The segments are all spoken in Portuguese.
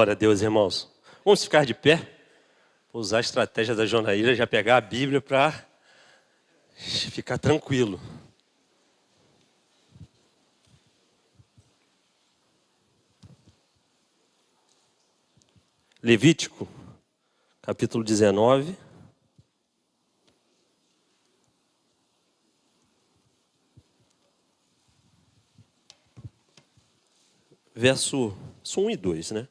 Glória a Deus, irmãos. Vamos ficar de pé? Vou usar a estratégia da Jonaíra, já pegar a Bíblia para ficar tranquilo. Levítico, capítulo 19. Verso 1 e 2, né?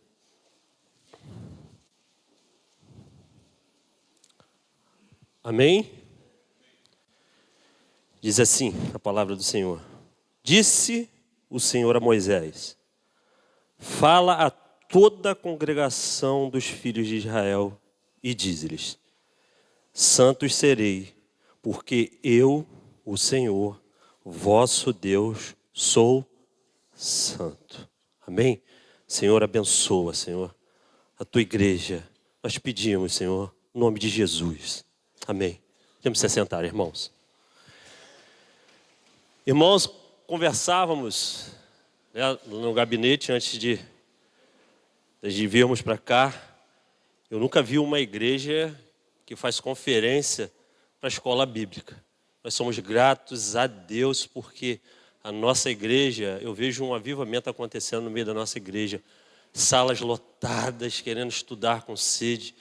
Amém? Diz assim a palavra do Senhor. Disse o Senhor a Moisés: fala a toda a congregação dos filhos de Israel e dize-lhes: santos serei, porque eu, o Senhor, vosso Deus, sou santo. Amém? Senhor, abençoa, Senhor, a tua igreja. Nós pedimos, Senhor, em nome de Jesus. Amém. Vamos se assentar, irmãos. Irmãos, conversávamos, né, no gabinete antes de virmos para cá. Eu nunca vi uma igreja que faz conferência para a escola bíblica. Nós somos gratos a Deus porque a nossa igreja, eu vejo um avivamento acontecendo no meio da nossa igreja. Salas lotadas, querendo estudar com sede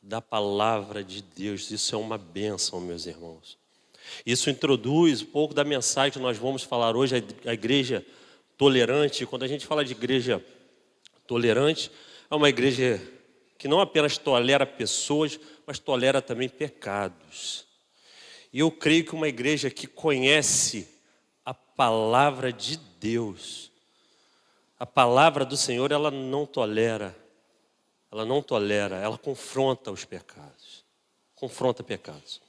da palavra de Deus. Isso é uma bênção, meus irmãos. Isso introduz um pouco da mensagem que nós vamos falar hoje, a igreja tolerante. Quando a gente fala de igreja tolerante, é uma igreja que não apenas tolera pessoas, mas tolera também pecados. E eu creio que uma igreja que conhece a palavra de Deus, a palavra do Senhor, ela não tolera, ela confronta os pecados, confronta pecados.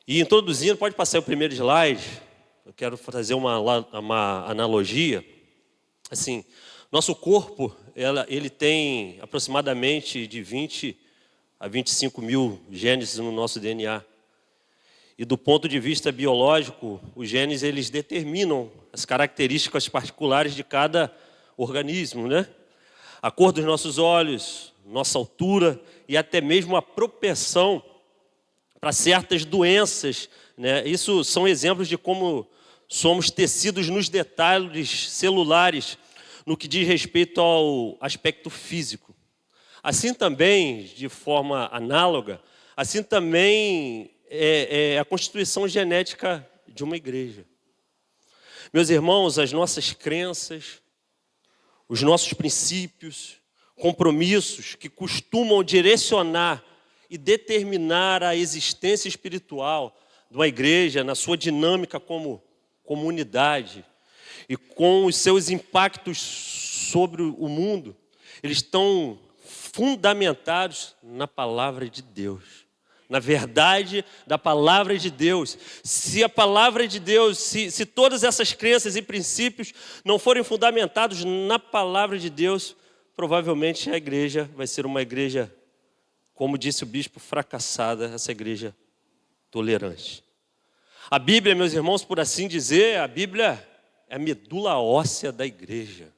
E introduzindo, pode passar o primeiro slide, eu quero fazer uma analogia. Assim, nosso corpo, ele tem aproximadamente de 20 a 25 mil genes no nosso DNA. E do ponto de vista biológico, os genes eles determinam as características particulares de cada organismo, né? A cor dos nossos olhos, nossa altura e até mesmo a propensão para certas doenças, né? Isso são exemplos de como somos tecidos nos detalhes celulares no que diz respeito ao aspecto físico. Assim também, de forma análoga, assim também é a constituição genética de uma igreja. Meus irmãos, as nossas crenças, os nossos princípios, compromissos que costumam direcionar e determinar a existência espiritual de uma igreja na sua dinâmica como comunidade e com os seus impactos sobre o mundo, eles estão fundamentados na palavra de Deus. Na verdade da palavra de Deus. Se a palavra de Deus, se todas essas crenças e princípios não forem fundamentados na palavra de Deus, provavelmente a igreja vai ser uma igreja, como disse o bispo, fracassada, essa igreja tolerante. A Bíblia, meus irmãos, por assim dizer, a Bíblia é a medula óssea da igreja.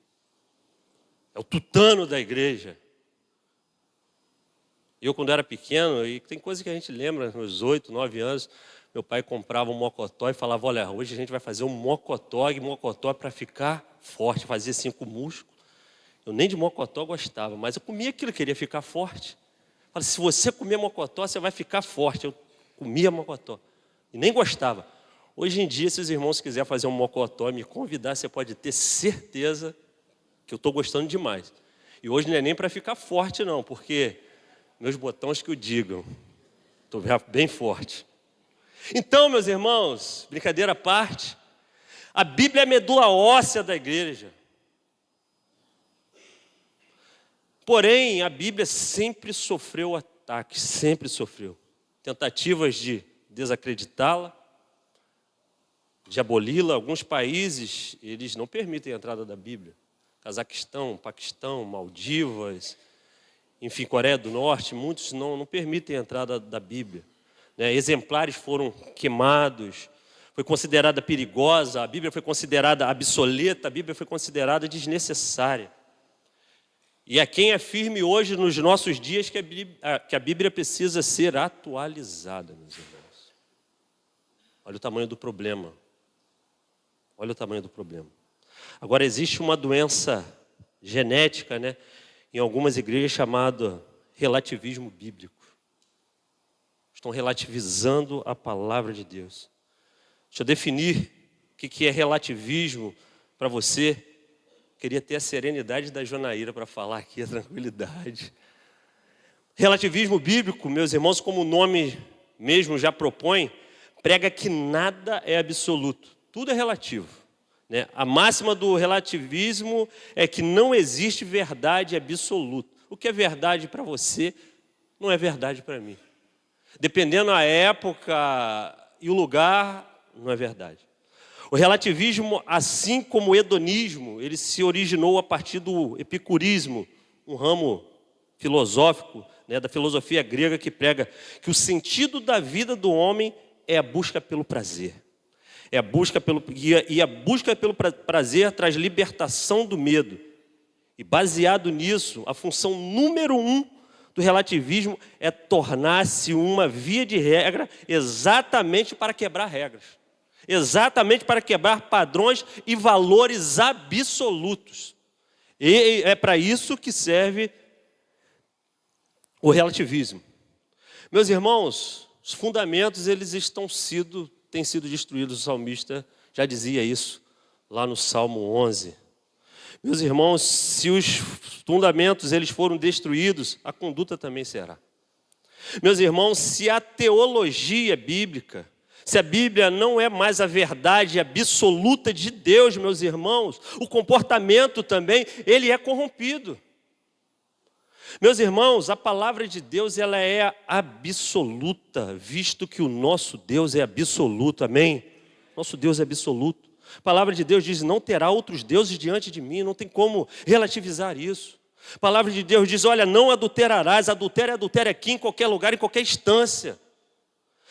É o tutano da igreja. Eu, quando era pequeno, e tem coisa que a gente lembra, nos 8, 9 anos, meu pai comprava um mocotó e falava: olha, hoje a gente vai fazer um mocotó para ficar forte, fazia 5 músculos. Eu nem de mocotó gostava, mas eu comia aquilo, queria ficar forte. Falei: se você comer mocotó, você vai ficar forte. Eu comia mocotó e nem gostava. Hoje em dia, se os irmãos quiserem fazer um mocotó e me convidar, você pode ter certeza que eu estou gostando demais. E hoje não é nem para ficar forte não, porque meus botões que o digam, estou bem forte. Então, meus irmãos, brincadeira à parte, a Bíblia é a medula óssea da igreja. Porém, a Bíblia sempre sofreu ataques, sempre sofreu. Tentativas de desacreditá-la, de aboli-la. Alguns países, eles não permitem a entrada da Bíblia. Cazaquistão, Paquistão, Maldivas, enfim, Coreia do Norte, muitos não permitem a entrada da Bíblia. Né? Exemplares foram queimados, foi considerada perigosa, a Bíblia foi considerada obsoleta, a Bíblia foi considerada desnecessária. E a quem é firme hoje, nos nossos dias, que a Bíblia precisa ser atualizada, meus irmãos. Olha o tamanho do problema. Olha o tamanho do problema. Agora, existe uma doença genética, né, em algumas igrejas chamada relativismo bíblico. Estão relativizando a palavra de Deus. Deixa eu definir o que é relativismo para você. Queria ter a serenidade da Jonaíra para falar aqui, a tranquilidade. Relativismo bíblico, meus irmãos, como o nome mesmo já propõe, prega que nada é absoluto, tudo é relativo, né? A máxima do relativismo é que não existe verdade absoluta. O que é verdade para você não é verdade para mim. Dependendo da época e o lugar, não é verdade. O relativismo, assim como o hedonismo, ele se originou a partir do epicurismo, um ramo filosófico, né, da filosofia grega que prega que o sentido da vida do homem é a busca pelo prazer. A busca pelo prazer traz libertação do medo. E baseado nisso, a função número 1 do relativismo é tornar-se uma via de regra exatamente para quebrar regras. Exatamente para quebrar padrões e valores absolutos. E é para isso que serve o relativismo. Meus irmãos, os fundamentos têm sido destruídos. O salmista já dizia isso lá no Salmo 11. Meus irmãos, se os fundamentos eles foram destruídos, a conduta também será. Meus irmãos, se a teologia bíblica, se a Bíblia não é mais a verdade absoluta de Deus, meus irmãos, o comportamento também, ele é corrompido. Meus irmãos, a palavra de Deus, ela é absoluta, visto que o nosso Deus é absoluto, amém? Nosso Deus é absoluto. A palavra de Deus diz, não terá outros deuses diante de mim, não tem como relativizar isso. A palavra de Deus diz, olha, não adulterarás, adultério é adultério aqui, em qualquer lugar, em qualquer instância.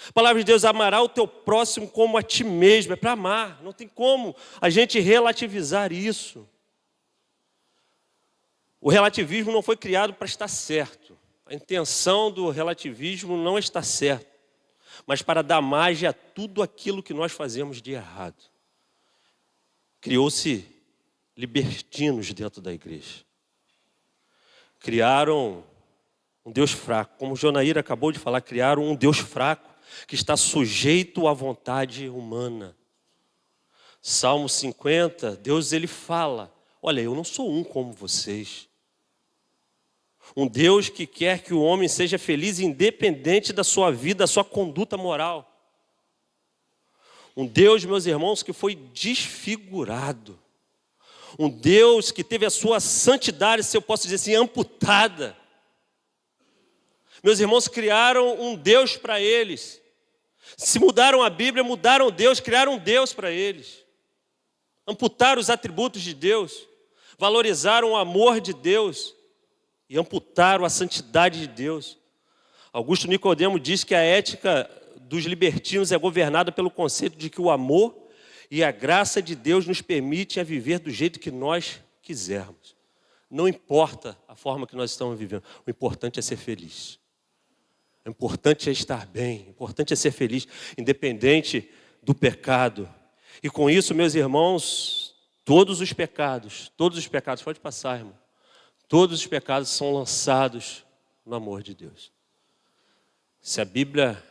A palavra de Deus, amará o teu próximo como a ti mesmo, é para amar, não tem como a gente relativizar isso. O relativismo não foi criado para estar certo, a intenção do relativismo não está certa, mas para dar margem a tudo aquilo que nós fazemos de errado. Criou-se libertinos dentro da igreja, criaram um Deus fraco, como Jonaíra acabou de falar, criaram um Deus fraco, que está sujeito à vontade humana. Salmo 50, Deus ele fala, olha, eu não sou um como vocês. Um Deus que quer que o homem seja feliz independente da sua vida, da sua conduta moral. Um Deus, meus irmãos, que foi desfigurado. Um Deus que teve a sua santidade, se eu posso dizer assim, amputada. Meus irmãos criaram um Deus para eles. Se mudaram a Bíblia, mudaram Deus, criaram um Deus para eles. Amputaram os atributos de Deus, valorizaram o amor de Deus e amputaram a santidade de Deus. Augusto Nicodemo diz que a ética dos libertinos é governada pelo conceito de que o amor e a graça de Deus nos permite a viver do jeito que nós quisermos. Não importa a forma que nós estamos vivendo, o importante é ser feliz. O importante é estar bem, o importante é ser feliz, independente do pecado. E com isso, meus irmãos, todos os pecados, pode passar, irmão, todos os pecados são lançados no amor de Deus. Se a Bíblia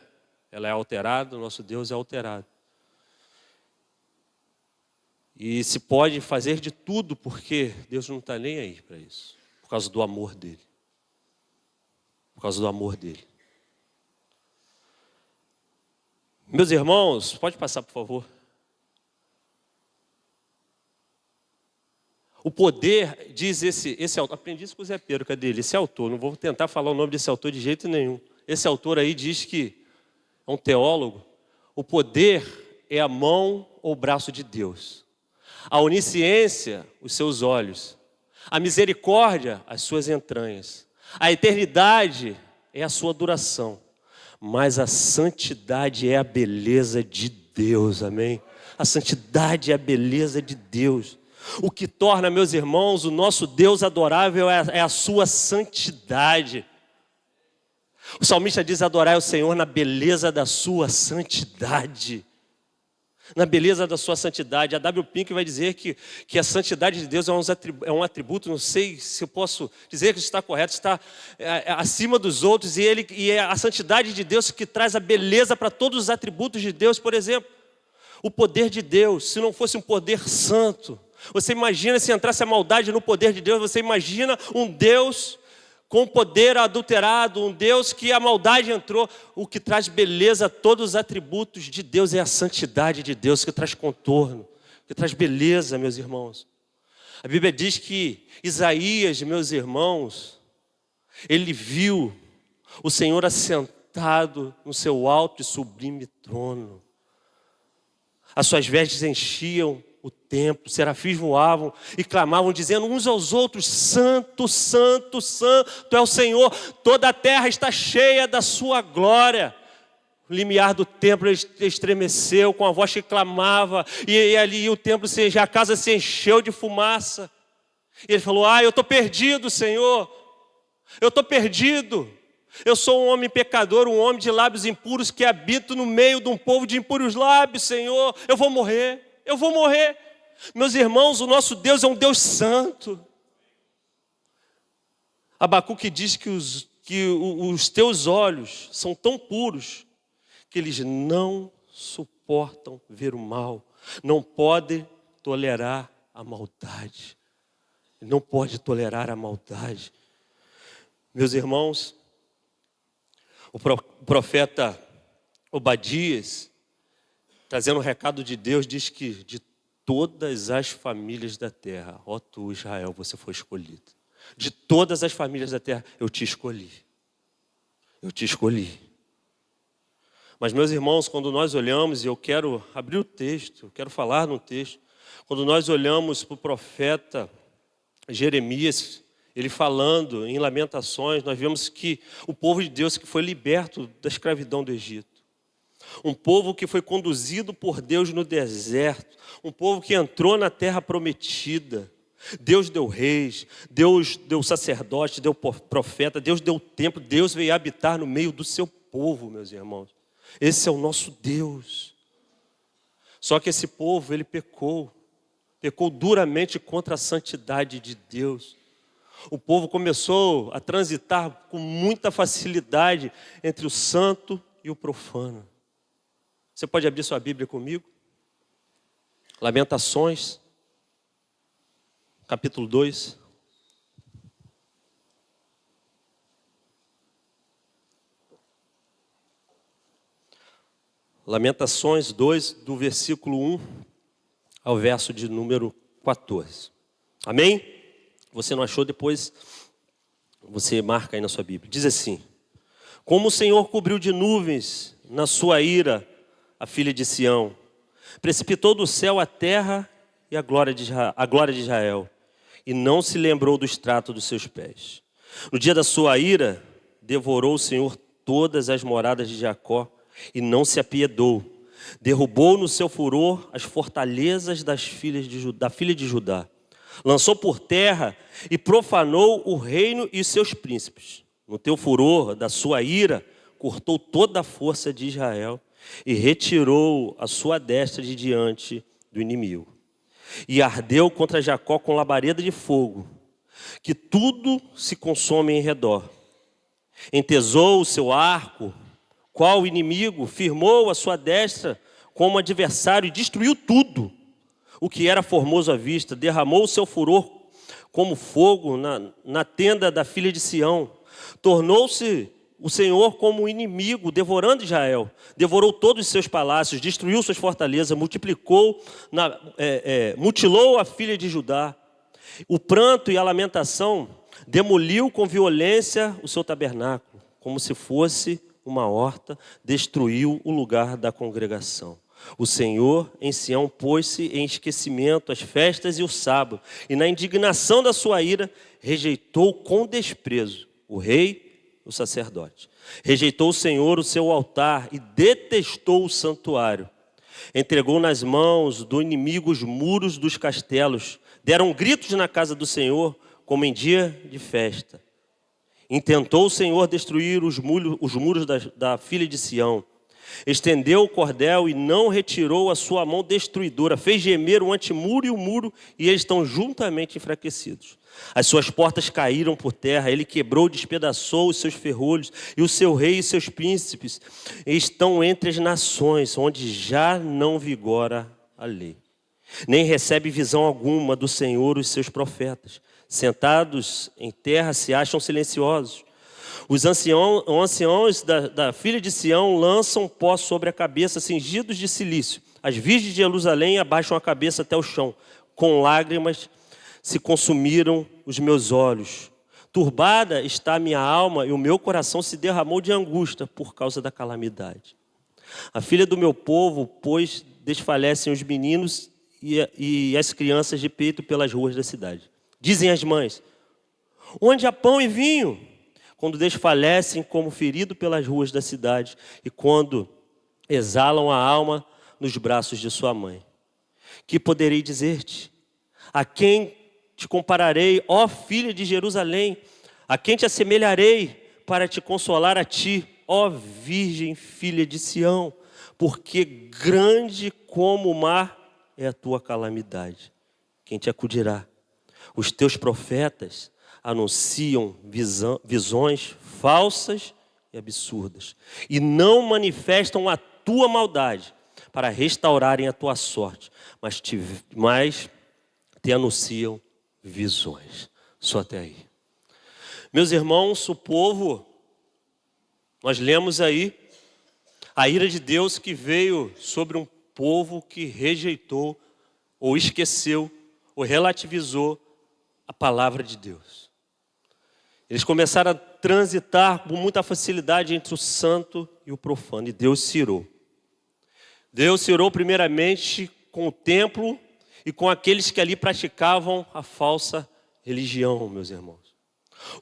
ela é alterada, o nosso Deus é alterado. E se pode fazer de tudo, porque Deus não está nem aí para isso, por causa do amor dele. Por causa do amor dele. Meus irmãos, pode passar, por favor. O poder, diz esse autor, aprendi isso com o Zé Pedro, cadê ele? Esse autor, não vou tentar falar o nome desse autor de jeito nenhum. Esse autor aí diz que, é um teólogo, o poder é a mão ou o braço de Deus. A onisciência, os seus olhos. A misericórdia, as suas entranhas. A eternidade é a sua duração. Mas a santidade é a beleza de Deus, amém? A santidade é a beleza de Deus. O que torna, meus irmãos, o nosso Deus adorável é a sua santidade. O salmista diz: adorai o Senhor na beleza da sua santidade. Na beleza da sua santidade. A W. Pink vai dizer que a santidade de Deus é um atributo, não sei se eu posso dizer que está correto, está acima dos outros, e é a santidade de Deus que traz a beleza para todos os atributos de Deus. Por exemplo, o poder de Deus, se não fosse um poder santo, você imagina se entrasse a maldade no poder de Deus, você imagina um Deus com poder adulterado, um Deus que a maldade entrou. O que traz beleza a todos os atributos de Deus é a santidade de Deus, que traz contorno, que traz beleza, meus irmãos. A Bíblia diz que Isaías, meus irmãos, ele viu o Senhor assentado no seu alto e sublime trono. As suas vestes enchiam o templo, serafins voavam e clamavam, dizendo uns aos outros: Santo, Santo, Santo é o Senhor, toda a terra está cheia da sua glória. O limiar do templo estremeceu com a voz que clamava, e ali o templo, a casa se encheu de fumaça. E ele falou: eu estou perdido, Senhor, eu estou perdido. Eu sou um homem pecador, um homem de lábios impuros, que habito no meio de um povo de impuros lábios, Senhor. Eu vou morrer. Meus irmãos, o nosso Deus é um Deus santo. Abacuque diz que os teus olhos são tão puros que eles não suportam ver o mal, não podem tolerar a maldade. Não pode tolerar a maldade. Meus irmãos, o profeta Obadias, trazendo o recado de Deus, diz que de todas as famílias da terra, ó tu, Israel, você foi escolhido. De todas as famílias da terra, eu te escolhi. Eu te escolhi. Mas, meus irmãos, quando nós olhamos, e eu quero abrir o texto, eu quero falar no texto, quando nós olhamos para o profeta Jeremias, ele falando em Lamentações, nós vemos que o povo de Deus que foi liberto da escravidão do Egito, um povo que foi conduzido por Deus no deserto, um povo que entrou na terra prometida. Deus deu reis, Deus deu sacerdote, deu profeta, Deus deu templo, Deus veio habitar no meio do seu povo, meus irmãos. Esse é o nosso Deus. Só que esse povo, ele pecou duramente contra a santidade de Deus. O povo começou a transitar com muita facilidade entre o santo e o profano. Você pode abrir sua Bíblia comigo? Lamentações, capítulo 2. Lamentações 2, do versículo 1 ao verso de número 14. Amém? Você não achou, depois você marca aí na sua Bíblia. Diz assim: como o Senhor cobriu de nuvens na sua ira a filha de Sião, precipitou do céu a terra e a glória de Israel, e não se lembrou do extrato dos seus pés. No dia da sua ira, devorou o Senhor todas as moradas de Jacó, e não se apiedou. Derrubou no seu furor as fortalezas da filha de Judá. Lançou por terra e profanou o reino e seus príncipes. No teu furor da sua ira, cortou toda a força de Israel e retirou a sua destra de diante do inimigo. E ardeu contra Jacó com labareda de fogo, que tudo se consome em redor. Entesou o seu arco, qual inimigo, firmou a sua destra como adversário e destruiu tudo o que era formoso à vista. Derramou o seu furor como fogo na tenda da filha de Sião. Tornou-se o Senhor como inimigo, devorando Israel. Devorou todos os seus palácios, destruiu suas fortalezas, mutilou a filha de Judá. O pranto e a lamentação demoliu com violência o seu tabernáculo, como se fosse uma horta, destruiu o lugar da congregação. O Senhor em Sião pôs-se em esquecimento as festas e o sábado, e na indignação da sua ira rejeitou com desprezo o rei, o sacerdote. Rejeitou o Senhor o seu altar e detestou o santuário. Entregou nas mãos do inimigo os muros dos castelos, Deram gritos na casa do Senhor, como em dia de festa. Intentou o Senhor destruir os muros da filha de Sião. Estendeu o cordel e não retirou a sua mão destruidora. Fez gemer o antemuro e o muro, e eles estão juntamente enfraquecidos. As suas portas caíram por terra, ele quebrou, despedaçou os seus ferrolhos, e o seu rei e seus príncipes estão entre as nações, onde já não vigora a lei. Nem recebe visão alguma do Senhor os seus profetas. Sentados em terra se acham silenciosos. Os anciãos da filha de Sião lançam pó sobre a cabeça, cingidos de cilício. As virgens de Jerusalém abaixam a cabeça até o chão. Com lágrimas se consumiram os meus olhos. Turbada está a minha alma e o meu coração se derramou de angústia por causa da calamidade. A filha do meu povo, pois, desfalecem os meninos e as crianças de peito pelas ruas da cidade. Dizem as mães: onde há pão e vinho? Quando desfalecem como ferido pelas ruas da cidade e quando exalam a alma nos braços de sua mãe. Que poderei dizer-te? A quem te compararei, ó filha de Jerusalém? A quem te assemelharei para te consolar a ti, ó virgem filha de Sião? Porque grande como o mar é a tua calamidade. Quem te acudirá? Os teus profetas anunciam visões falsas e absurdas, e não manifestam a tua maldade para restaurarem a tua sorte, mas te anunciam visões. Só até aí. Meus irmãos, o povo, nós lemos aí a ira de Deus que veio sobre um povo que rejeitou, ou esqueceu, ou relativizou a palavra de Deus. Eles começaram a transitar com muita facilidade entre o santo e o profano, e Deus se irou. Deus se irou primeiramente com o templo e com aqueles que ali praticavam a falsa religião, meus irmãos.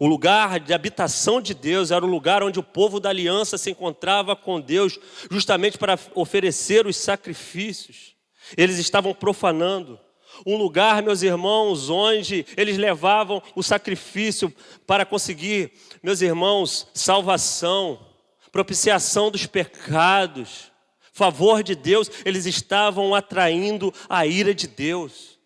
O lugar de habitação de Deus era o lugar onde o povo da aliança se encontrava com Deus, justamente para oferecer os sacrifícios. Eles estavam profanando. Um lugar, meus irmãos, onde eles levavam o sacrifício para conseguir, meus irmãos, salvação, propiciação dos pecados, favor de Deus. Eles estavam atraindo a ira de Deus.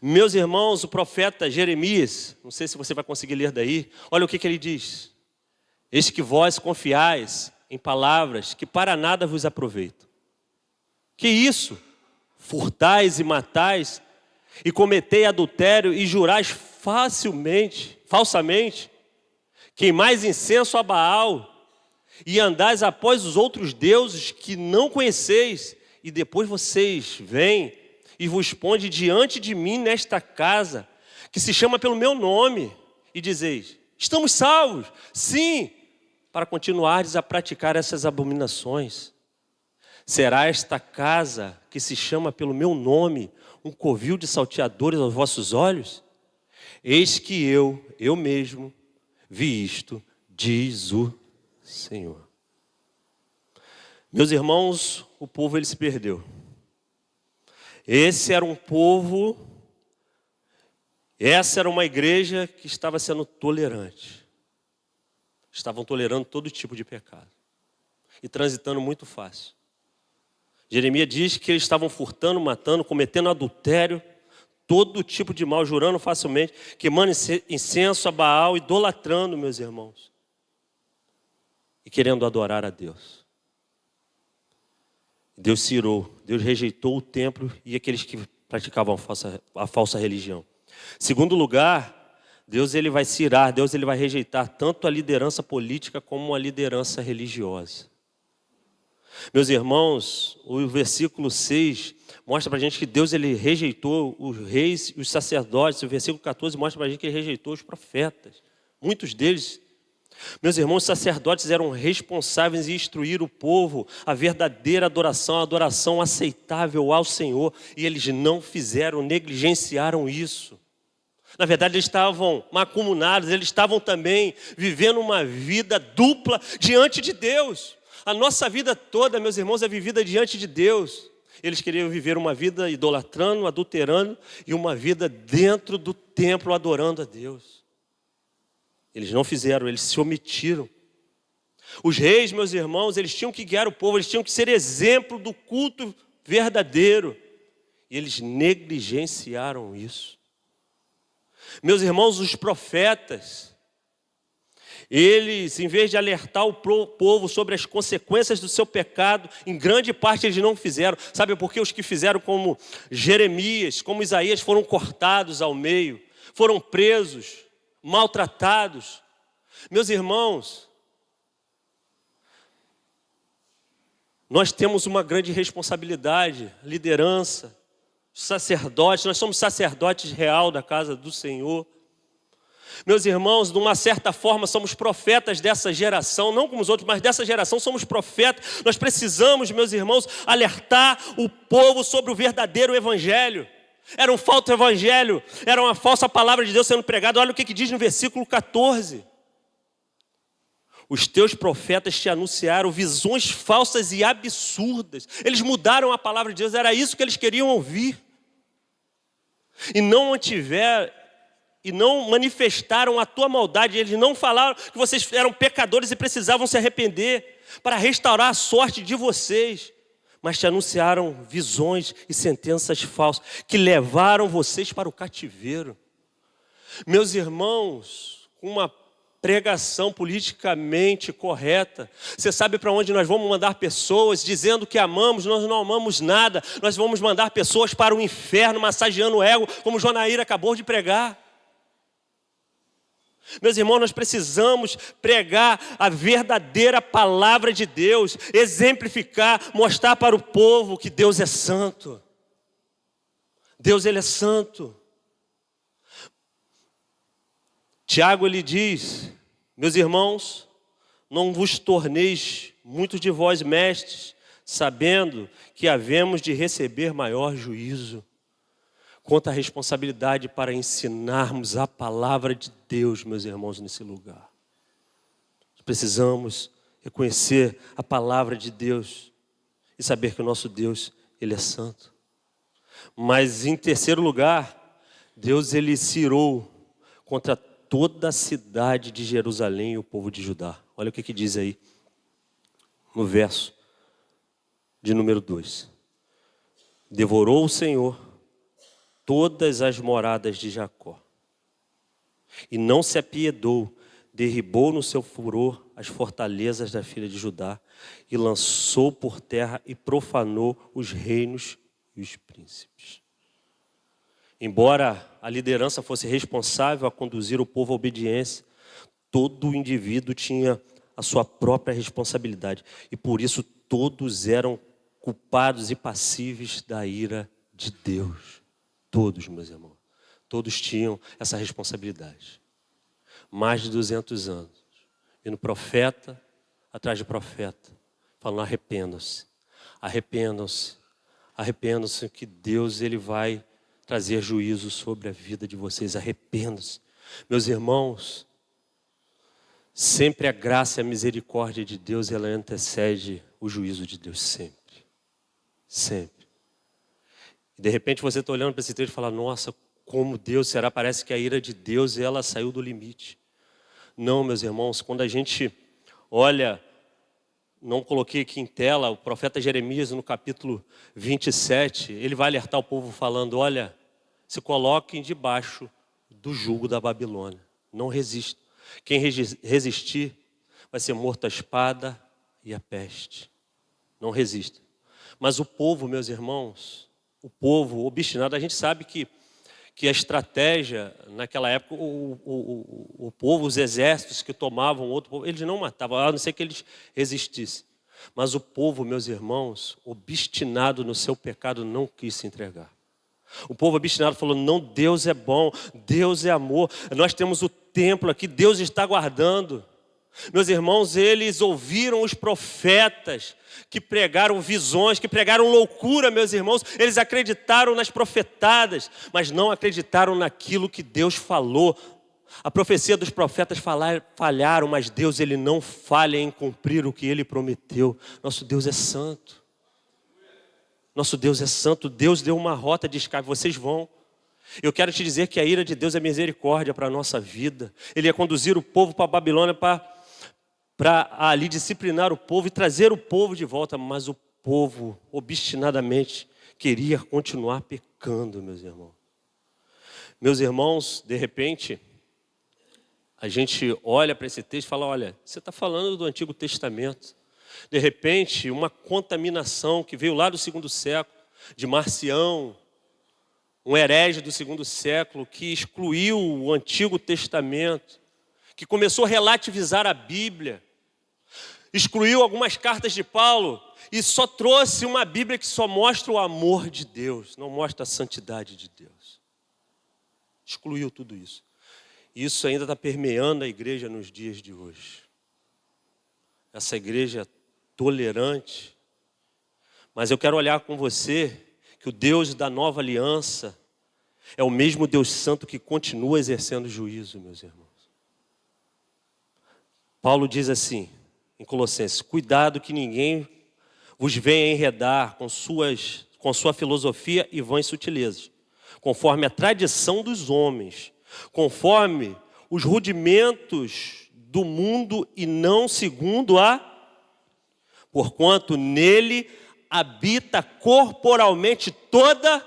Meus irmãos, o profeta Jeremias, não sei se você vai conseguir ler daí, olha o que ele diz: eis que vós confiais em palavras que para nada vos aproveitam. Que isso? Furtais e matais, e cometei adultério, e jurais falsamente, queimais incenso a Baal, e andais após os outros deuses que não conheceis, e depois vocês vêm e vos põe diante de mim nesta casa, que se chama pelo meu nome, e dizeis: estamos salvos, sim, para continuardes a praticar essas abominações. Será esta casa, que se chama pelo meu nome, um covil de salteadores aos vossos olhos? Eis que eu mesmo, vi isto, diz o Senhor. Meus irmãos, o povo ele se perdeu. Esse era um povo, essa era uma igreja que estava sendo tolerante. Estavam tolerando todo tipo de pecado e transitando muito fácil. Jeremias diz que eles estavam furtando, matando, cometendo adultério, todo tipo de mal, jurando facilmente, queimando incenso a Baal, idolatrando, meus irmãos, e querendo adorar a Deus. Deus se irou, Deus rejeitou o templo e aqueles que praticavam a falsa religião. Segundo lugar, Deus ele vai se irar, Deus ele vai rejeitar tanto a liderança política como a liderança religiosa. Meus irmãos, o versículo 6 mostra para a gente que Deus ele rejeitou os reis e os sacerdotes. O versículo 14 mostra para a gente que ele rejeitou os profetas. Muitos deles, meus irmãos, os sacerdotes eram responsáveis em instruir o povo a verdadeira adoração, a adoração aceitável ao Senhor. E eles não fizeram, negligenciaram isso. Na verdade, eles estavam macumunados, eles estavam também vivendo uma vida dupla diante de Deus. A nossa vida toda, meus irmãos, é vivida diante de Deus. Eles queriam viver uma vida idolatrando, adulterando e uma vida dentro do templo adorando a Deus. Eles não fizeram, eles se omitiram. Os reis, meus irmãos, eles tinham que guiar o povo, eles tinham que ser exemplo do culto verdadeiro. E eles negligenciaram isso. Meus irmãos, os profetas, eles, em vez de alertar o povo sobre as consequências do seu pecado, em grande parte eles não fizeram. Sabe por quê? Os que fizeram, como Jeremias, como Isaías, foram cortados ao meio, foram presos, maltratados. Meus irmãos, nós temos uma grande responsabilidade, liderança, sacerdotes, nós somos sacerdotes real da casa do Senhor. Meus irmãos, de uma certa forma somos profetas dessa geração, não como os outros, mas dessa geração somos profetas. Nós precisamos, meus irmãos, alertar o povo sobre o verdadeiro evangelho. Era um falso evangelho, era uma falsa palavra de Deus sendo pregada. Olha o que diz no versículo 14. Os teus profetas te anunciaram visões falsas e absurdas. Eles mudaram a palavra de Deus, era isso que eles queriam ouvir. E não manifestaram a tua maldade. Eles não falaram que vocês eram pecadores e precisavam se arrepender para restaurar a sorte de vocês. Mas te anunciaram visões e sentenças falsas que levaram vocês para o cativeiro. Meus irmãos, uma pregação politicamente correta. Você sabe para onde nós vamos mandar pessoas dizendo que amamos, nós não amamos nada. Nós vamos mandar pessoas para o inferno, massageando o ego, como Jonaíra acabou de pregar. Meus irmãos, nós precisamos pregar a verdadeira palavra de Deus, exemplificar, mostrar para o povo que Deus é santo. Deus, Ele é santo. Tiago, ele diz: meus irmãos, não vos torneis muitos de vós mestres, sabendo que havemos de receber maior juízo. Quanto à responsabilidade para ensinarmos a palavra de Deus, meus irmãos, nesse lugar. Precisamos reconhecer a palavra de Deus e saber que o nosso Deus, Ele é santo. Mas em terceiro lugar, Deus, Ele se irou contra toda a cidade de Jerusalém e o povo de Judá. Olha o que diz aí no verso de número 2. Devorou o Senhor todas as moradas de Jacó e não se apiedou, derribou no seu furor as fortalezas da filha de Judá e lançou por terra e profanou os reinos e os príncipes. Embora a liderança fosse responsável a conduzir o povo à obediência, todo indivíduo tinha a sua própria responsabilidade. E por isso todos eram culpados e passíveis da ira de Deus. Todos, meus irmãos. Todos tinham essa responsabilidade. Mais de 200 anos. Vindo profeta atrás de profeta. Falando: arrependam-se. Arrependam-se. Arrependam-se que Deus, Ele vai trazer juízo sobre a vida de vocês. Arrependam-se. Meus irmãos, sempre a graça e a misericórdia de Deus, ela antecede o juízo de Deus, sempre. Sempre. E de repente você está olhando para esse texto e fala: nossa, como Deus será? Parece que a ira de Deus, ela saiu do limite. Não, meus irmãos, quando a gente olha, não coloquei aqui em tela, o profeta Jeremias no capítulo 27, ele vai alertar o povo falando: olha, se coloquem debaixo do jugo da Babilônia. Não resistam. Quem resistir vai ser morto a espada e a peste. Não resista. Mas o povo, meus irmãos, o povo obstinado, a gente sabe que a estratégia, naquela época, o povo, os exércitos que tomavam outro povo, eles não matavam, a não ser que eles resistissem. Mas o povo, meus irmãos, obstinado no seu pecado, não quis se entregar. O povo obstinado falou: não, Deus é bom, Deus é amor, nós temos o templo aqui, Deus está guardando. Meus irmãos, eles ouviram os profetas que pregaram visões, que pregaram loucura, meus irmãos. Eles acreditaram nas profetadas, mas não acreditaram naquilo que Deus falou. A profecia dos profetas falharam, mas Deus, Ele não falha em cumprir o que Ele prometeu. Nosso Deus é santo. Nosso Deus é santo, Deus deu uma rota de escape, vocês vão. Eu quero te dizer que a ira de Deus é misericórdia para a nossa vida. Ele ia conduzir o povo para a Babilônia para ali disciplinar o povo e trazer o povo de volta, mas o povo obstinadamente queria continuar pecando, meus irmãos. Meus irmãos, de repente, a gente olha para esse texto e fala, olha, você está falando do Antigo Testamento. De repente, uma contaminação que veio lá do 2º século, de Marcião, um herege do 2º século, que excluiu o Antigo Testamento, que começou a relativizar a Bíblia, excluiu algumas cartas de Paulo e só trouxe uma Bíblia que só mostra o amor de Deus, não mostra a santidade de Deus. Excluiu tudo isso. Isso ainda está permeando a igreja nos dias de hoje. Essa igreja tolerante. Mas eu quero olhar com você que o Deus da nova aliança é o mesmo Deus santo que continua exercendo juízo, meus irmãos. Paulo diz assim, em Colossenses, cuidado que ninguém vos venha enredar com sua filosofia e vãs sutilezas, conforme a tradição dos homens, conforme os rudimentos do mundo e não segundo porquanto nele habita corporalmente toda a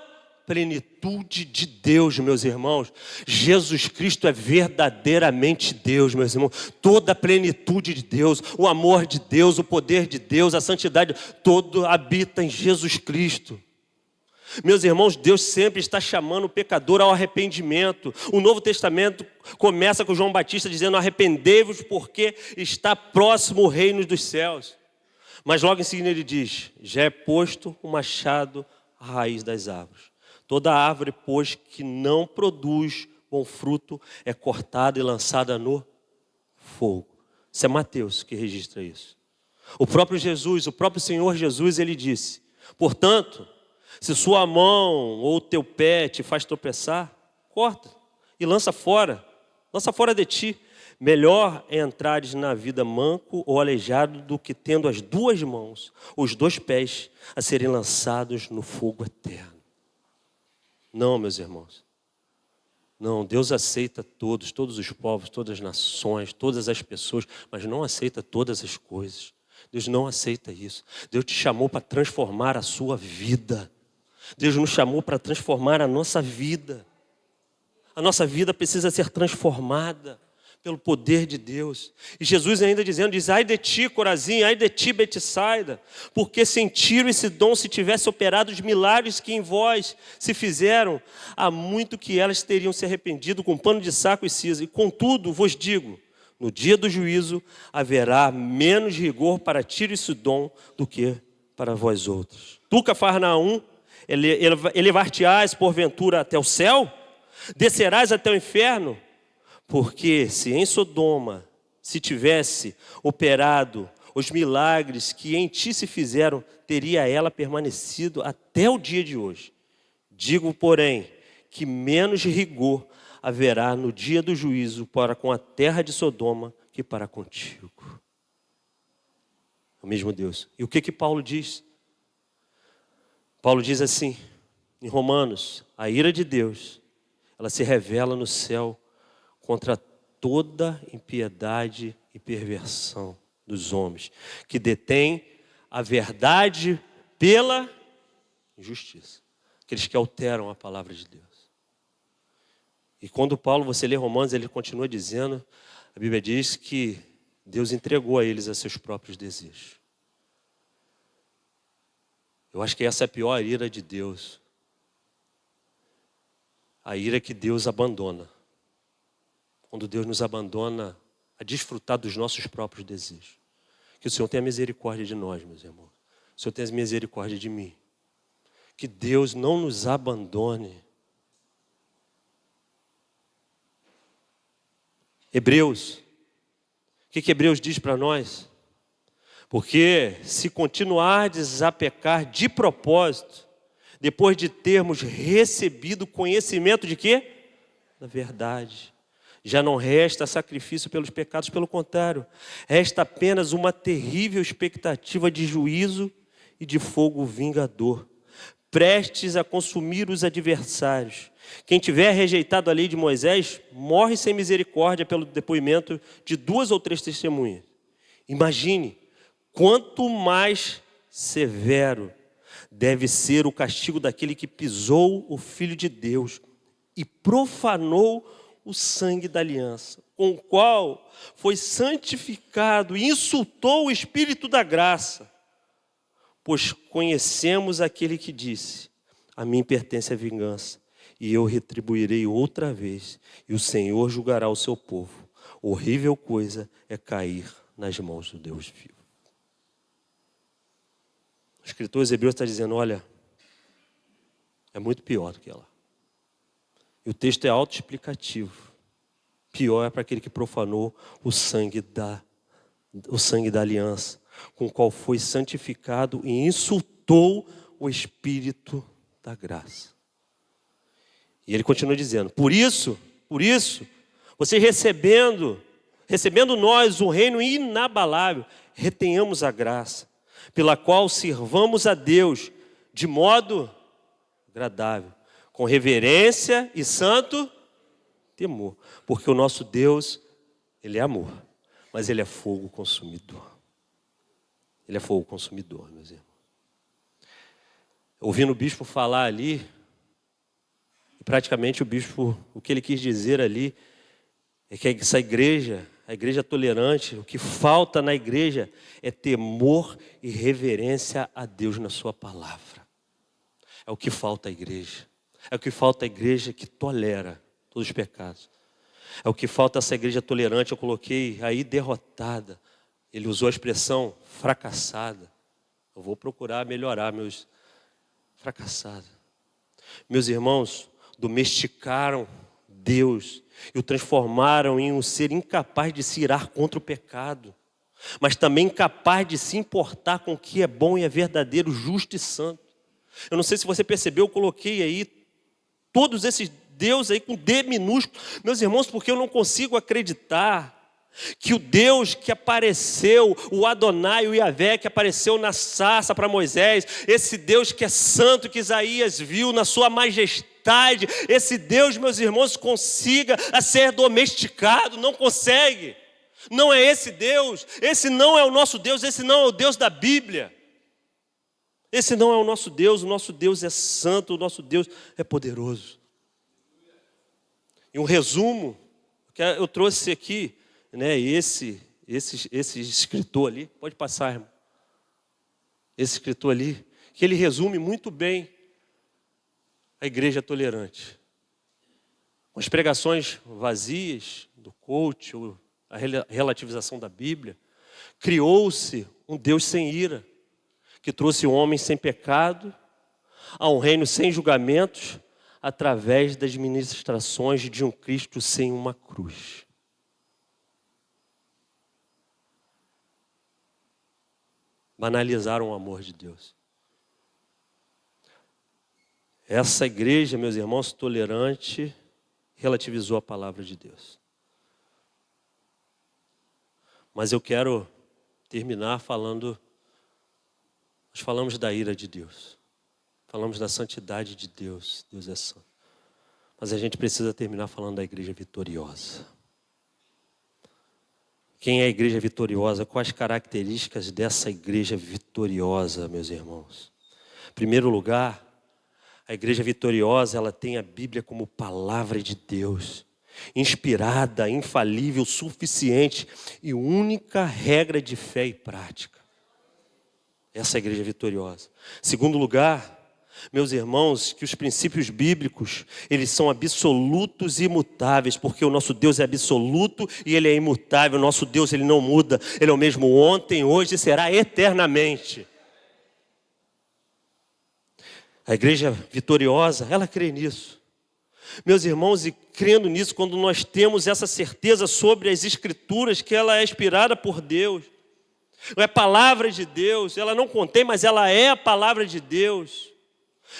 plenitude de Deus, meus irmãos. Jesus Cristo é verdadeiramente Deus, meus irmãos. Toda a plenitude de Deus, o amor de Deus, o poder de Deus, a santidade, todo habita em Jesus Cristo. Meus irmãos, Deus sempre está chamando o pecador ao arrependimento. O Novo Testamento começa com João Batista dizendo, arrependei-vos porque está próximo o reino dos céus. Mas logo em seguida ele diz, já é posto o machado à raiz das árvores. Toda árvore, pois, que não produz bom fruto, é cortada e lançada no fogo. Isso é Mateus que registra isso. O próprio Jesus, o próprio Senhor Jesus, ele disse, portanto, se sua mão ou teu pé te faz tropeçar, corta e lança fora de ti. Melhor é entrares na vida manco ou aleijado do que tendo as 2 mãos, os 2 pés, a serem lançados no fogo eterno. Não, meus irmãos. Não, Deus aceita todos os povos, todas as nações, todas as pessoas, mas não aceita todas as coisas. Deus não aceita isso. Deus te chamou para transformar a sua vida. Deus nos chamou para transformar a nossa vida. A nossa vida precisa ser transformada pelo poder de Deus. E Jesus ainda diz, ai de ti, Corazim, ai de ti, Betsaida, porque se em Tiro e Sidom se tivesse operado os milagres que em vós se fizeram, há muito que elas teriam se arrependido com pano de saco e cinza. E contudo, vos digo, no dia do juízo haverá menos rigor para Tiro e Sidom do que para vós outros. Tu, Cafarnaum, elevar-te-ás porventura até o céu? Descerás até o inferno? Porque se em Sodoma se tivesse operado os milagres que em ti se fizeram, teria ela permanecido até o dia de hoje. Digo, porém, que menos rigor haverá no dia do juízo para com a terra de Sodoma que para contigo. O mesmo Deus. E o que Paulo diz? Paulo diz assim, em Romanos, a ira de Deus, ela se revela no céu contra toda impiedade e perversão dos homens, que detêm a verdade pela injustiça. Aqueles que alteram a palavra de Deus. E quando Paulo, você lê Romanos, ele continua dizendo, a Bíblia diz que Deus entregou a eles a seus próprios desejos. Eu acho que essa é a pior ira de Deus. A ira que Deus abandona. Quando Deus nos abandona a desfrutar dos nossos próprios desejos. Que o Senhor tenha misericórdia de nós, meus irmãos. O Senhor tenha misericórdia de mim. Que Deus não nos abandone. Hebreus. O que Hebreus diz para nós? Porque se continuardes a pecar de propósito, depois de termos recebido conhecimento de quê? Da verdade. Já não resta sacrifício pelos pecados, pelo contrário, resta apenas uma terrível expectativa de juízo e de fogo vingador, prestes a consumir os adversários. Quem tiver rejeitado a lei de Moisés, morre sem misericórdia pelo depoimento de 2 ou 3 testemunhas. Imagine, quanto mais severo deve ser o castigo daquele que pisou o Filho de Deus e profanou o sangue da aliança, com o qual foi santificado e insultou o Espírito da graça. Pois conhecemos aquele que disse: a mim pertence a vingança, e eu retribuirei outra vez, e o Senhor julgará o seu povo. Horrível coisa é cair nas mãos do Deus vivo. O escritor aos Hebreus está dizendo: olha, é muito pior do que ela. E o texto é autoexplicativo. Pior é para aquele que profanou o sangue da aliança, com o qual foi santificado e insultou o Espírito da graça. E ele continua dizendo: por isso, vocês recebendo nós um reino inabalável, retenhamos a graça, pela qual sirvamos a Deus de modo agradável, com reverência e santo temor, porque o nosso Deus, Ele é amor, mas Ele é fogo consumidor. Ele é fogo consumidor, meus irmãos. Ouvindo o bispo falar ali, praticamente o que ele quis dizer ali, é que essa igreja, a igreja tolerante, o que falta na igreja é temor e reverência a Deus na sua palavra. É o que falta à igreja. É o que falta à igreja que tolera todos os pecados. É o que falta a essa igreja tolerante. Eu coloquei aí derrotada. Ele usou a expressão fracassada. Eu vou procurar melhorar meus fracassados. Meus irmãos, domesticaram Deus e o transformaram em um ser incapaz de se irar contra o pecado, mas também incapaz de se importar com o que é bom e é verdadeiro, justo e santo. Eu não sei se você percebeu, eu coloquei aí todos esses Deus aí com D minúsculo. Meus irmãos, porque eu não consigo acreditar que o Deus que apareceu, o Adonai, o Yahvé, que apareceu na sarça para Moisés, esse Deus que é santo, que Isaías viu na sua majestade, esse Deus, meus irmãos, consiga a ser domesticado. Não consegue. Não é esse Deus. Esse não é o nosso Deus. Esse não é o Deus da Bíblia. Esse não é o nosso Deus. O nosso Deus é santo. O nosso Deus é poderoso. E um resumo que eu trouxe aqui, né? Esse escritor ali, pode passar, irmão. Esse escritor ali, que ele resume muito bem a igreja tolerante. Com as pregações vazias do coach, a relativização da Bíblia, criou-se um Deus sem ira, que trouxe um homem sem pecado a um reino sem julgamentos, através das ministrações de um Cristo sem uma cruz. Banalizaram o amor de Deus. Essa igreja, meus irmãos, tolerante, relativizou a palavra de Deus. Mas eu quero terminar falando, nós falamos da ira de Deus. Falamos da santidade de Deus. Deus é santo. Mas a gente precisa terminar falando da igreja vitoriosa. Quem é a igreja vitoriosa? Quais características dessa igreja vitoriosa, meus irmãos? Em primeiro lugar, a igreja vitoriosa, ela tem a Bíblia como palavra de Deus, inspirada, infalível, suficiente e única regra de fé e prática. Essa é a igreja vitoriosa. Em segundo lugar, meus irmãos, que os princípios bíblicos, eles são absolutos e imutáveis, porque o nosso Deus é absoluto e Ele é imutável. O nosso Deus, Ele não muda. Ele é o mesmo ontem, hoje e será eternamente. A igreja vitoriosa, ela crê nisso. Meus irmãos, e crendo nisso, quando nós temos essa certeza sobre as Escrituras, que ela é inspirada por Deus, é palavra de Deus, ela não contém, mas ela é a palavra de Deus.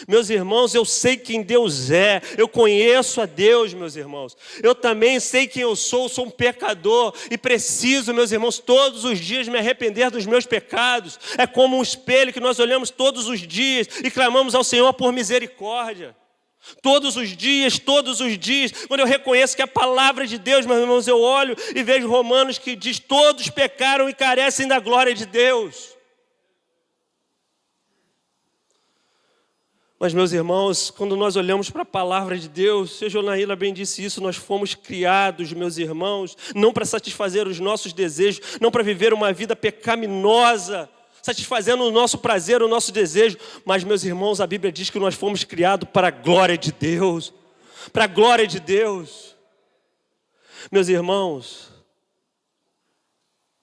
Meus irmãos, eu sei quem Deus é, eu conheço a Deus, meus irmãos. Eu também sei quem eu sou um pecador e preciso, meus irmãos, todos os dias me arrepender dos meus pecados. É como um espelho que nós olhamos todos os dias e clamamos ao Senhor por misericórdia. Todos os dias, quando eu reconheço que a palavra de Deus, meus irmãos, eu olho e vejo Romanos que diz: todos pecaram e carecem da glória de Deus. Mas, meus irmãos, quando nós olhamos para a palavra de Deus, a Jonaíla bem disse isso, nós fomos criados, meus irmãos, não para satisfazer os nossos desejos, não para viver uma vida pecaminosa, satisfazendo o nosso prazer, o nosso desejo. Mas, meus irmãos, a Bíblia diz que nós fomos criados para a glória de Deus. Para a glória de Deus. Meus irmãos,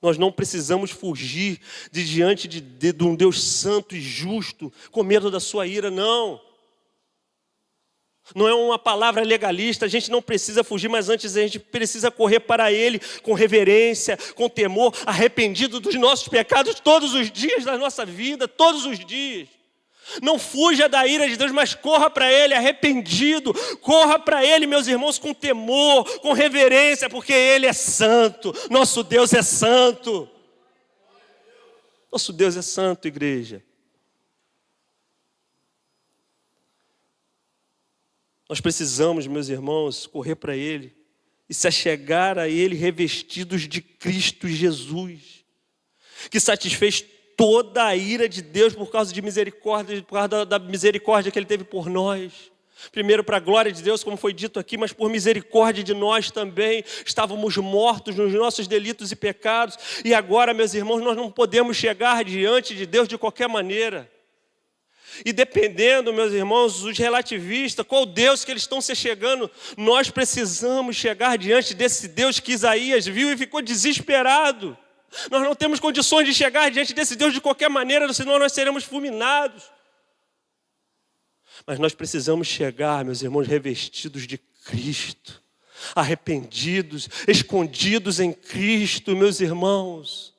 nós não precisamos fugir de diante de um Deus santo e justo, com medo da sua ira, não. Não é uma palavra legalista, a gente não precisa fugir, mas antes a gente precisa correr para Ele com reverência, com temor, arrependido dos nossos pecados todos os dias da nossa vida, todos os dias. Não fuja da ira de Deus, mas corra para Ele arrependido, corra para Ele, meus irmãos, com temor, com reverência, porque Ele é santo, nosso Deus é santo. Nosso Deus é santo, igreja. Nós precisamos, meus irmãos, correr para Ele e se achegar a Ele revestidos de Cristo Jesus, que satisfez toda a ira de Deus por causa de misericórdia, por causa da misericórdia que Ele teve por nós. Primeiro para a glória de Deus, como foi dito aqui, mas por misericórdia de nós também. Estávamos mortos nos nossos delitos e pecados. E agora, meus irmãos, nós não podemos chegar diante de Deus de qualquer maneira. E dependendo, meus irmãos, os relativistas, qual Deus que eles estão se chegando, nós precisamos chegar diante desse Deus que Isaías viu e ficou desesperado. Nós não temos condições de chegar diante desse Deus de qualquer maneira, senão nós seremos fulminados. Mas nós precisamos chegar, meus irmãos, revestidos de Cristo, arrependidos, escondidos em Cristo, meus irmãos.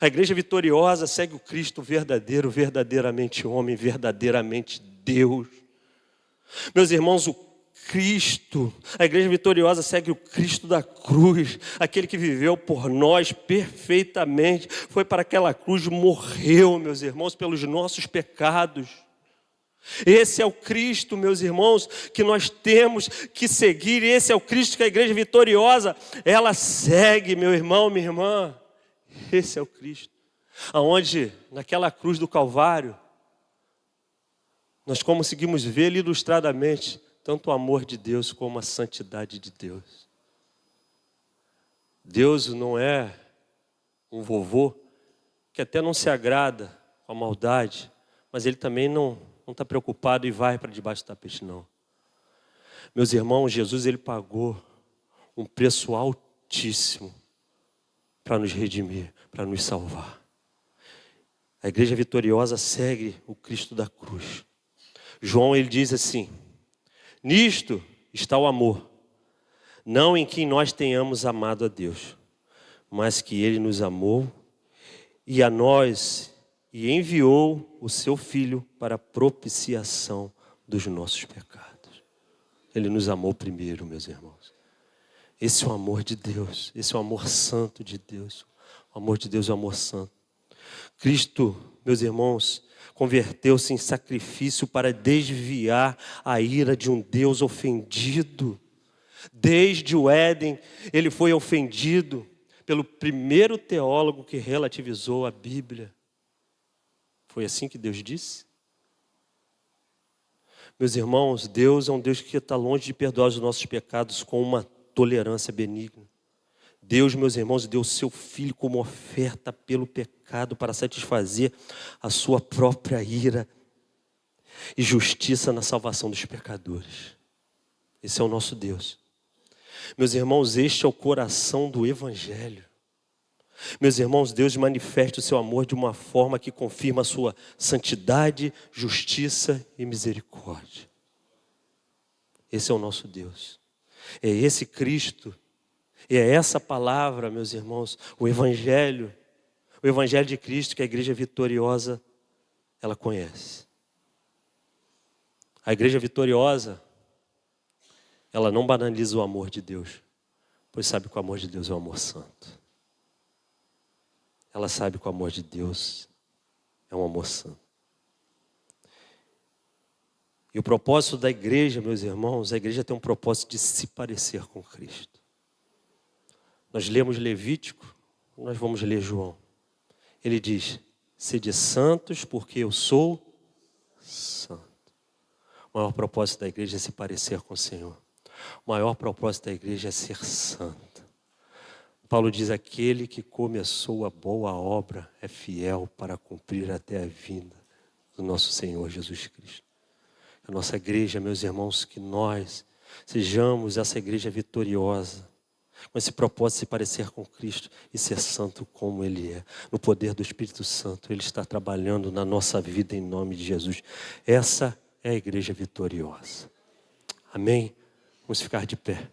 A igreja vitoriosa segue o Cristo verdadeiro, verdadeiramente homem, verdadeiramente Deus. Meus irmãos, a igreja vitoriosa segue o Cristo da cruz, aquele que viveu por nós perfeitamente, foi para aquela cruz, morreu, meus irmãos, pelos nossos pecados. Esse é o Cristo, meus irmãos, que nós temos que seguir, esse é o Cristo que a igreja vitoriosa, ela segue, meu irmão, minha irmã. Esse é o Cristo, aonde naquela cruz do Calvário, nós conseguimos ver ilustradamente tanto o amor de Deus como a santidade de Deus. Deus não é um vovô que até não se agrada com a maldade, mas Ele também não está preocupado e vai para debaixo do tapete, não. Meus irmãos, Jesus, Ele pagou um preço altíssimo para nos redimir, para nos salvar. A igreja vitoriosa segue o Cristo da cruz. João, ele diz assim: nisto está o amor, não em que nós tenhamos amado a Deus, mas que Ele nos amou e a nós e enviou o seu Filho para a propiciação dos nossos pecados. Ele nos amou primeiro, meus irmãos. Esse é o amor de Deus, esse é o amor santo de Deus. O amor de Deus é o amor santo. Cristo, meus irmãos, converteu-se em sacrifício para desviar a ira de um Deus ofendido. Desde o Éden, Ele foi ofendido pelo primeiro teólogo que relativizou a Bíblia. Foi assim que Deus disse? Meus irmãos, Deus é um Deus que está longe de perdoar os nossos pecados com uma tolerância benigna. Deus, meus irmãos, deu o seu Filho como oferta pelo pecado para satisfazer a sua própria ira e justiça na salvação dos pecadores. Esse é o nosso Deus. Meus irmãos, este é o coração do Evangelho. Meus irmãos, Deus manifesta o seu amor de uma forma que confirma a sua santidade, justiça e misericórdia. Esse é o nosso Deus. É esse Cristo, e é essa palavra, meus irmãos, o Evangelho de Cristo que a igreja vitoriosa ela conhece. A igreja vitoriosa, ela não banaliza o amor de Deus, pois sabe que o amor de Deus é um amor santo. Ela sabe que o amor de Deus é um amor santo. E o propósito da igreja, meus irmãos, a igreja tem um propósito de se parecer com Cristo. Nós lemos Levítico, nós vamos ler João. Ele diz, sede santos porque eu sou santo. O maior propósito da igreja é se parecer com o Senhor. O maior propósito da igreja é ser santo. Paulo diz, aquele que começou a boa obra é fiel para cumprir até a vinda do nosso Senhor Jesus Cristo. A nossa igreja, meus irmãos, que nós sejamos essa igreja vitoriosa, com esse propósito de se parecer com Cristo e ser santo como Ele é. No poder do Espírito Santo, Ele está trabalhando na nossa vida em nome de Jesus. Essa é a igreja vitoriosa. Amém? Vamos ficar de pé.